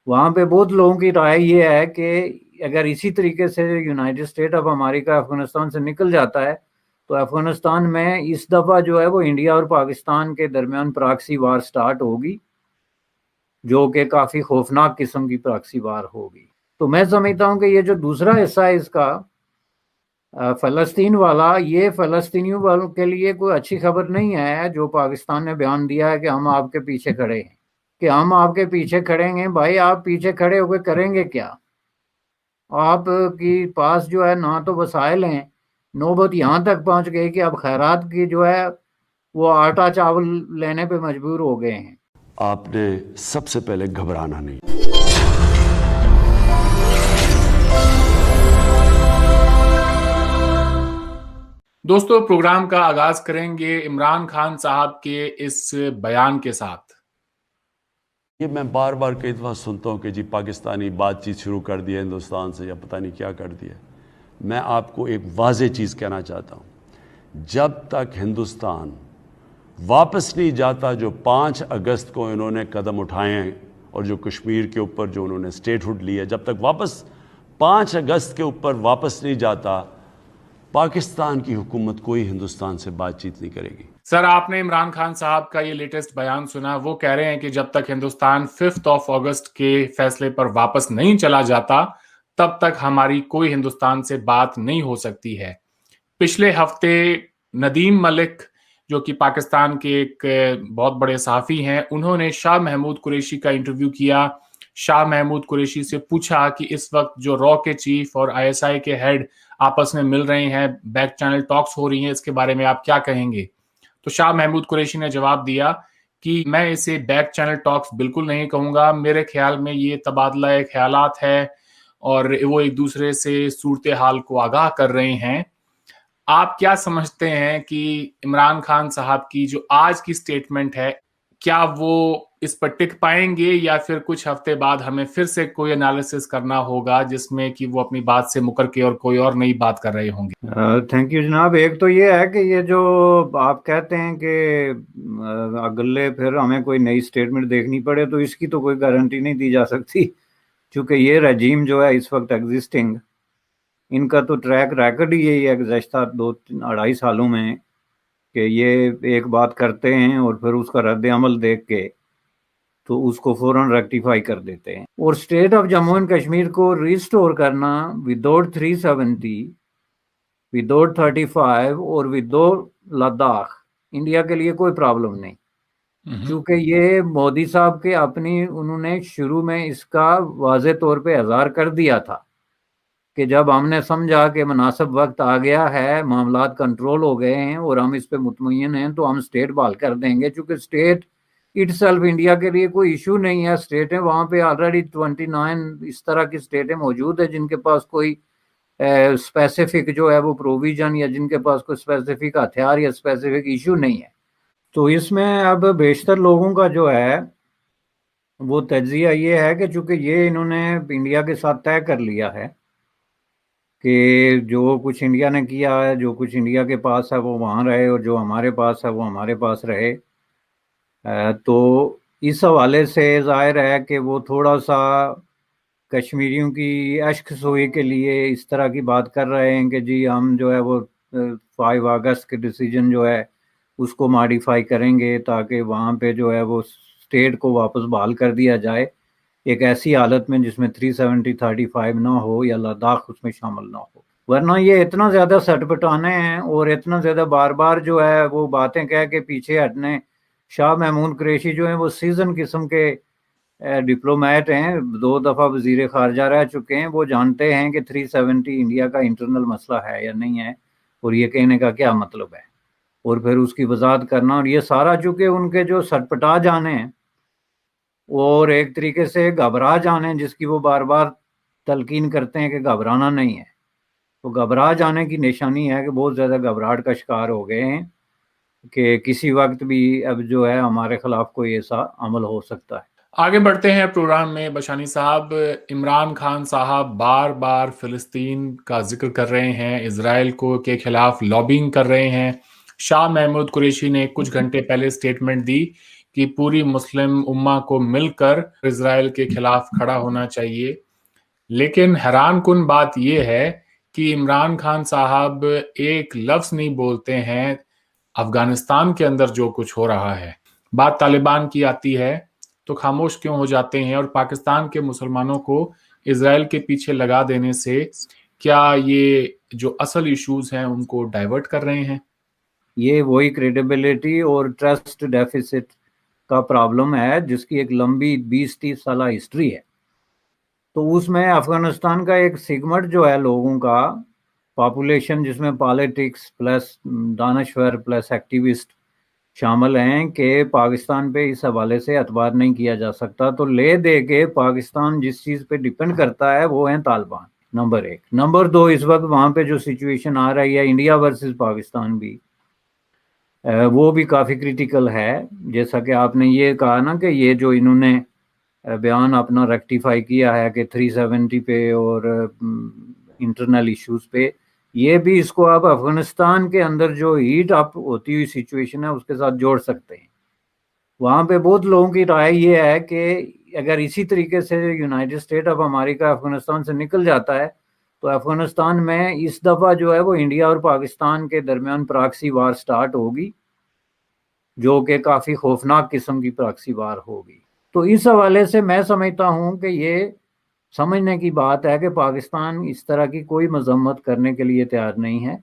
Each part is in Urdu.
وہاں پہ بہت لوگوں کی رائے یہ ہے کہ اگر اسی طریقے سے United state of America Afghanistan سے نکل جاتا ہے تو افغانستان میں اس دفعہ جو ہے وہ انڈیا اور پاکستان کے درمیان پراکسی وار سٹارٹ ہوگی، جو کہ کافی خوفناک قسم کی پراکسی وار ہوگی۔ تو میں سمجھتا ہوں کہ یہ جو دوسرا حصہ ہے اس کا فلسطین والا، یہ فلسطینیوں والوں کے لیے کوئی اچھی خبر نہیں ہے جو پاکستان نے بیان دیا ہے کہ ہم آپ کے پیچھے کھڑے ہیں، کہ ہم آپ کے پیچھے کھڑے ہیں۔ بھائی آپ پیچھے کھڑے ہو کے کریں گے کیا؟ آپ کی پاس جو ہے نہ تو وسائل ہیں، نوبت یہاں تک پہنچ گئی کہ اب خیرات کی جو ہے وہ آٹا چاول لینے پہ مجبور ہو گئے ہیں۔ آپ نے سب سے پہلے گھبرانا نہیں۔ دوستو، پروگرام کا آغاز کریں گے عمران خان صاحب کے اس بیان کے ساتھ۔ یہ میں بار بار کئی دفعہ سنتا ہوں کہ جی پاکستانی بات چیت شروع کر دی ہے ہندوستان سے یا پتہ نہیں کیا کر دیا۔ میں آپ کو ایک واضح چیز کہنا چاہتا ہوں، جب تک ہندوستان واپس نہیں جاتا جو 5 اگست کو انہوں نے قدم اٹھائے ہیں اور جو کشمیر کے اوپر جو انہوں نے اسٹیٹ ہوڈ لی ہے، جب تک واپس 5 اگست کے اوپر واپس نہیں جاتا، پاکستان کی حکومت کوئی ہندوستان سے بات چیت نہیں کرے گی۔ سر، آپ نے عمران خان صاحب کا یہ لیٹسٹ بیان سنا۔ وہ کہہ رہے ہیں کہ جب تک ہندوستان 5 اگست کے فیصلے پر واپس نہیں چلا جاتا تب تک ہماری کوئی ہندوستان سے بات نہیں ہو سکتی ہے۔ پچھلے ہفتے ندیم ملک جو کہ پاکستان کے ایک بہت بڑے صحافی ہیں، انہوں نے شاہ محمود قریشی کا انٹرویو کیا۔ شاہ محمود قریشی سے پوچھا کہ اس وقت جو رو کے چیف اور ISI کے ہیڈ آپس میں مل رہے ہیں، بیک چینل ٹاکس ہو رہی ہیں، اس کے بارے میں آپ کیا کہیں گے؟ تو شاہ محمود قریشی نے جواب دیا کہ میں اسے بیک چینل ٹاکس بالکل نہیں کہوں گا، میرے خیال میں یہ تبادلہ خیالات ہے اور وہ ایک دوسرے سے صورتحال کو آگاہ کر رہے ہیں۔ آپ کیا سمجھتے ہیں کہ عمران خان صاحب کی جو آج کی سٹیٹمنٹ ہے، کیا وہ اس پر ٹک پائیں گے یا پھر کچھ ہفتے بعد ہمیں پھر سے کوئی انالیسس کرنا ہوگا جس میں کہ وہ اپنی بات سے مکر کے اور کوئی اور نئی بات کر رہے ہوں گے؟ تھینک یو جناب۔ ایک تو یہ ہے کہ یہ جو آپ کہتے ہیں کہ اگلے پھر ہمیں کوئی نئی سٹیٹمنٹ دیکھنی پڑے، تو اس کی تو کوئی گارنٹی نہیں دی جا سکتی، چونکہ یہ رجیم جو ہے اس وقت ایگزسٹنگ، ان کا تو ٹریک ریکارڈ ہی یہی ہے گزشتہ 2-2.5 سالوں میں کہ یہ ایک بات کرتے ہیں اور پھر اس کا رد عمل دیکھ کے تو اس کو فوراً ریکٹیفائی کر دیتے ہیں۔ اور state of Jammu and Kashmir کو ریسٹور کرنا وداؤٹ 370، وداؤٹ 35 اور وداؤٹ لداخ انڈیا کے لیے کوئی پرابلم نہیں، کیونکہ یہ مودی صاحب کے اپنی انہوں نے شروع میں اس کا واضح طور پہ اظہار کر دیا تھا کہ جب ہم نے سمجھا کہ مناسب وقت آ گیا ہے، معاملات کنٹرول ہو گئے ہیں اور ہم اس پہ مطمئن ہیں تو ہم اسٹیٹ بحال کر دیں گے، چونکہ اسٹیٹ اٹ سیلف انڈیا کے لیے کوئی ایشو نہیں ہے۔ اسٹیٹیں وہاں پہ آلریڈی 29 اس طرح کی اسٹیٹیں موجود ہیں جن کے پاس کوئی اسپیسیفک جو ہے وہ پروویژن یا جن کے پاس کوئی اسپیسیفک ہتھیار یا اسپیسیفک ایشو نہیں ہے۔ تو اس میں اب بیشتر لوگوں کا جو ہے وہ تجزیہ یہ ہے کہ چونکہ یہ انہوں نے انڈیا کے ساتھ طے کر لیا ہے کہ جو کچھ انڈیا نے کیا ہے، جو کچھ انڈیا کے پاس ہے وہ وہاں رہے اور جو ہمارے پاس ہے وہ ہمارے پاس رہے، تو اس حوالے سے ظاہر ہے کہ وہ تھوڑا سا کشمیریوں کی اشک سوئی کے لیے اس طرح کی بات کر رہے ہیں کہ جی ہم جو ہے وہ 5 اگست کے ڈیسیجن جو ہے اس کو ماڈیفائی کریں گے تاکہ وہاں پہ جو ہے وہ اسٹیٹ کو واپس بحال کر دیا جائے ایک ایسی حالت میں جس میں 370-35 نہ ہو یا لداخ اس میں شامل نہ ہو۔ ورنہ یہ اتنا زیادہ سٹ پٹانے ہیں اور اتنا زیادہ بار بار جو ہے وہ باتیں کہہ کے پیچھے ہٹنے۔ شاہ محمود قریشی جو ہیں وہ سیزن قسم کے ڈپلومیٹ ہیں، 2 دفعہ وزیر خارجہ رہ چکے ہیں، وہ جانتے ہیں کہ 370 انڈیا کا انٹرنل مسئلہ ہے یا نہیں ہے اور یہ کہنے کا کیا مطلب ہے، اور پھر اس کی وضاحت کرنا، اور یہ سارا چونکہ ان کے جو سٹ پٹا جانے ہیں اور ایک طریقے سے گھبرا جانے جس کی وہ بار بار تلقین کرتے ہیں کہ گھبرانا نہیں ہے، تو گھبرا جانے کی نشانی ہے کہ بہت زیادہ گھبراہٹ کا شکار ہو گئے ہیں کہ کسی وقت بھی اب جو ہے ہمارے خلاف کوئی ایسا عمل ہو سکتا ہے۔ آگے بڑھتے ہیں پروگرام میں۔ بشانی صاحب، عمران خان صاحب بار بار فلسطین کا ذکر کر رہے ہیں، اسرائیل کو کے خلاف لابنگ کر رہے ہیں۔ شاہ محمود قریشی نے کچھ گھنٹے پہلے سٹیٹمنٹ دی کہ پوری مسلم امہ کو مل کر اسرائیل کے خلاف کھڑا ہونا چاہیے. لیکن حیران کن بات یہ ہے کہ عمران خان صاحب ایک لفظ نہیں بولتے ہیں افغانستان کے اندر جو کچھ ہو رہا ہے. بات طالبان کی آتی ہے تو خاموش کیوں ہو جاتے ہیں, اور پاکستان کے مسلمانوں کو اسرائیل کے پیچھے لگا دینے سے کیا یہ جو اصل ایشوز ہیں ان کو ڈائیورٹ کر رہے ہیں؟ یہ وہی کریڈیبلٹی اور ٹرسٹ ڈیفیسٹ کا پرابلم ہے جس کی ایک لمبی 20-30 سالہ ہسٹری ہے. تو اس میں افغانستان کا ایک سیگمنٹ جو ہے لوگوں کا پاپولیشن, جس میں پالیٹکس پلس دانشور پلس ایکٹیوسٹ شامل ہیں, کہ پاکستان پہ اس حوالے سے اعتبار نہیں کیا جا سکتا. تو لے دے کے پاکستان جس چیز پہ ڈیپینڈ کرتا ہے وہ ہیں طالبان, نمبر 1. نمبر 2, اس وقت وہاں پہ جو سچویشن آ رہی ہے انڈیا ورسز پاکستان بھی, وہ بھی کافی کریٹیکل ہے. جیسا کہ آپ نے یہ کہا نا کہ یہ جو انہوں نے بیان اپنا ریکٹیفائی کیا ہے کہ 370 پہ اور انٹرنل ایشوز پہ, یہ بھی اس کو آپ افغانستان کے اندر جو ہیٹ اپ ہوتی ہوئی سچویشن ہے اس کے ساتھ جوڑ سکتے ہیں. وہاں پہ بہت لوگوں کی رائے یہ ہے کہ اگر اسی طریقے سے United state of America Afghanistan سے نکل جاتا ہے تو افغانستان میں اس دفعہ جو ہے وہ انڈیا اور پاکستان کے درمیان پراکسی وار سٹارٹ ہوگی, جو کہ کافی خوفناک قسم کی پراکسی وار ہوگی. تو اس حوالے سے میں سمجھتا ہوں کہ یہ سمجھنے کی بات ہے کہ پاکستان اس طرح کی کوئی مذمت کرنے کے لیے تیار نہیں ہے,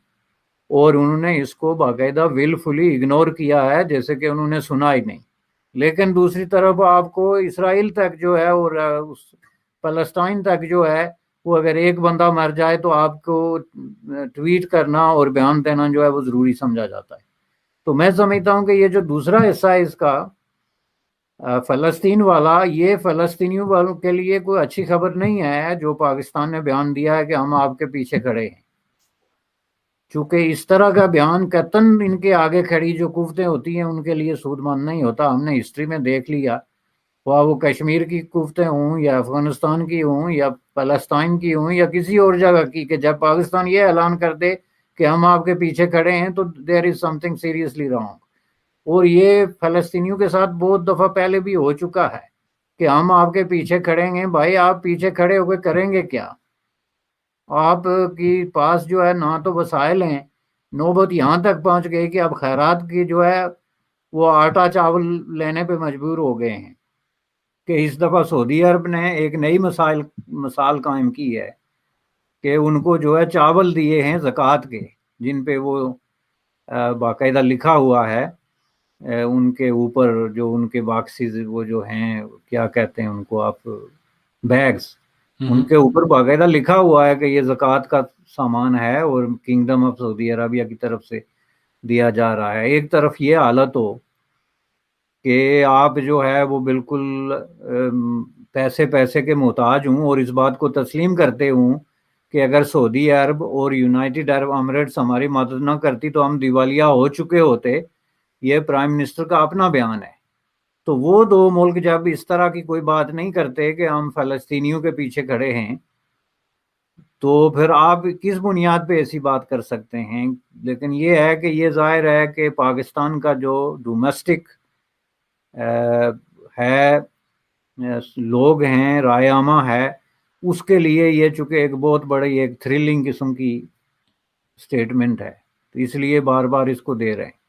اور انہوں نے اس کو باقاعدہ ولفلی اگنور کیا ہے, جیسے کہ انہوں نے سنا ہی نہیں. لیکن دوسری طرف آپ کو اسرائیل تک جو ہے اور فلسطین تک جو ہے وہ اگر ایک بندہ مر جائے تو آپ کو ٹویٹ کرنا اور بیان دینا جو ہے وہ ضروری سمجھا جاتا ہے. تو میں سمجھتا ہوں کہ یہ جو دوسرا حصہ ہے اس کا فلسطین والا, یہ فلسطینیوں والوں کے لیے کوئی اچھی خبر نہیں ہے جو پاکستان نے بیان دیا ہے کہ ہم آپ کے پیچھے کھڑے ہیں. چونکہ اس طرح کا بیان قطعاً ان کے آگے کھڑی جو قوتیں ہوتی ہیں ان کے لیے سود مند نہیں ہوتا. ہم نے ہسٹری میں دیکھ لیا, وہ کشمیر کی قوتیں ہوں یا افغانستان کی ہوں یا فلسطین کی ہوں یا کسی اور جگہ کی, کہ جب پاکستان یہ اعلان کر دے کہ ہم آپ کے پیچھے کھڑے ہیں تو دیر از سم تھنگ سیریسلی رانگ. اور یہ فلسطینیوں کے ساتھ بہت دفعہ پہلے بھی ہو چکا ہے کہ ہم آپ کے پیچھے کھڑیں گے. بھائی آپ پیچھے کھڑے ہو کے کریں گے کیا؟ آپ کی پاس جو ہے نہ تو وسائل ہیں, نوبت یہاں تک پہنچ گئی کہ اب خیرات کی جو ہے وہ آٹا چاول لینے پہ مجبور ہو گئے ہیں. کہ اس دفعہ سعودی عرب نے ایک نئی مثال قائم کی ہے کہ ان کو جو ہے چاول دیے ہیں زکوٰۃ کے, جن پہ وہ باقاعدہ لکھا ہوا ہے ان کے اوپر, جو ان کے باکسز وہ جو ہیں کیا کہتے ہیں ان کو آپ, بیگز, ان کے اوپر باقاعدہ لکھا ہوا ہے کہ یہ زکوٰۃ کا سامان ہے اور کنگڈم آف سعودی عربیہ کی طرف سے دیا جا رہا ہے. ایک طرف یہ حالت ہو کہ آپ جو ہے وہ بالکل پیسے کے محتاج ہوں اور اس بات کو تسلیم کرتے ہوں کہ اگر سعودی عرب اور یونائٹڈ عرب امریٹس ہماری مدد نہ کرتی تو ہم دیوالیہ ہو چکے ہوتے. یہ پرائم منسٹر کا اپنا بیان ہے. تو وہ دو ملک جب اس طرح کی کوئی بات نہیں کرتے کہ ہم فلسطینیوں کے پیچھے کھڑے ہیں, تو پھر آپ کس بنیاد پہ ایسی بات کر سکتے ہیں؟ لیکن یہ ہے کہ یہ ظاہر ہے کہ پاکستان کا جو ڈومیسٹک ہے, لوگ ہیں, رائے عامہ ہے, اس کے لیے یہ چونکہ ایک بہت بڑی ایک تھرلنگ قسم کی سٹیٹمنٹ ہے, تو اس لیے بار بار اس کو دے رہے ہیں.